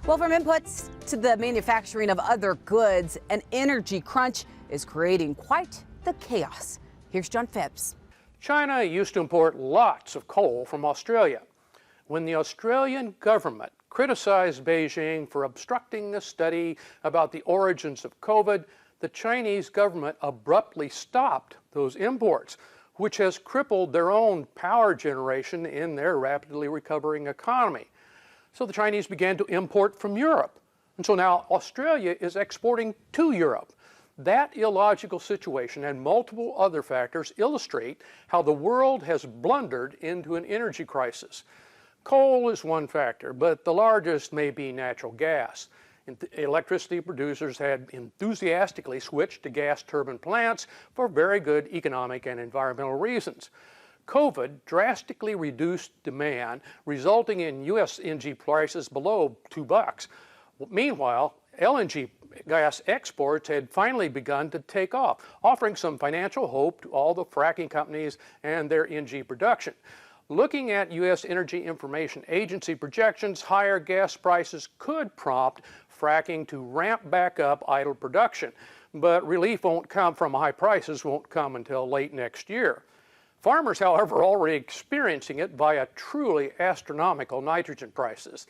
Well, from inputs to the manufacturing of other goods, an energy crunch is creating quite the chaos. Here's John Phibbs. China used to import lots of coal from Australia. When the Australian government criticized Beijing for obstructing a study about the origins of COVID, the Chinese government abruptly stopped those imports, which has crippled their own power generation in their rapidly recovering economy. So the Chinese began to import from Europe. And so now Australia is exporting to Europe. That illogical situation and multiple other factors illustrate how the world has blundered into an energy crisis. Coal is one factor, but the largest may be natural gas. Electricity producers had enthusiastically switched to gas turbine plants for very good economic and environmental reasons. COVID drastically reduced demand, resulting in U.S. NG prices below $2. Meanwhile, LNG gas exports had finally begun to take off, offering some financial hope to all the fracking companies and their NG production. Looking at U.S. Energy Information Agency projections, higher gas prices could prompt fracking to ramp back up idle production, but relief won't come from high prices, won't come until late next year. Farmers, however, are already experiencing it via truly astronomical nitrogen prices.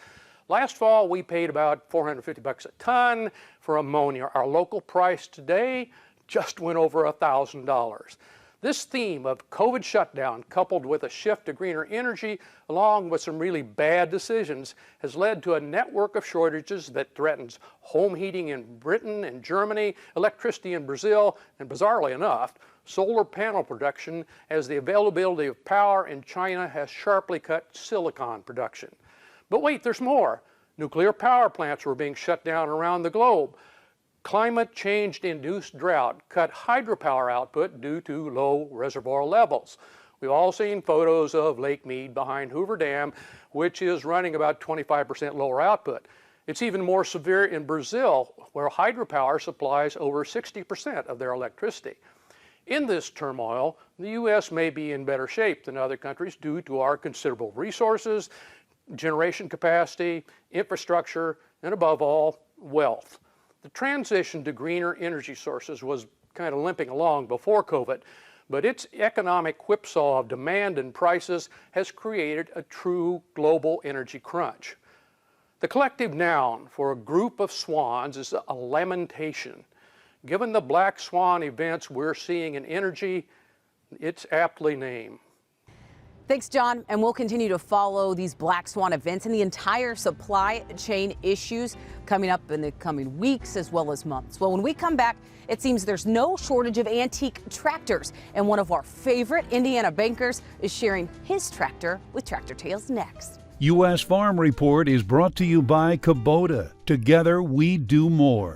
Last fall, we paid about $450 a ton for ammonia. Our local price today just went over $1,000. This theme of COVID shutdown, coupled with a shift to greener energy, along with some really bad decisions, has led to a network of shortages that threatens home heating in Britain and Germany, electricity in Brazil, and bizarrely enough, solar panel production, as the availability of power in China has sharply cut silicon production. But wait, there's more. Nuclear power plants were being shut down around the globe. Climate change-induced drought cut hydropower output due to low reservoir levels. We've all seen photos of Lake Mead behind Hoover Dam, which is running about 25% lower output. It's even more severe in Brazil, where hydropower supplies over 60% of their electricity. In this turmoil, the U.S. may be in better shape than other countries due to our considerable resources, generation capacity, infrastructure, and above all, wealth. The transition to greener energy sources was kind of limping along before COVID, but its economic whipsaw of demand and prices has created a true global energy crunch. The collective noun for a group of swans is a lamentation. Given the black swan events we're seeing in energy, it's aptly named. Thanks, John. And we'll continue to follow these black swan events and the entire supply chain issues coming up in the coming weeks as well as months. Well, when we come back, it seems there's no shortage of antique tractors. And one of our favorite Indiana bankers is sharing his tractor with Tractor Tales next. U.S. Farm Report is brought to you by Kubota. Together we do more.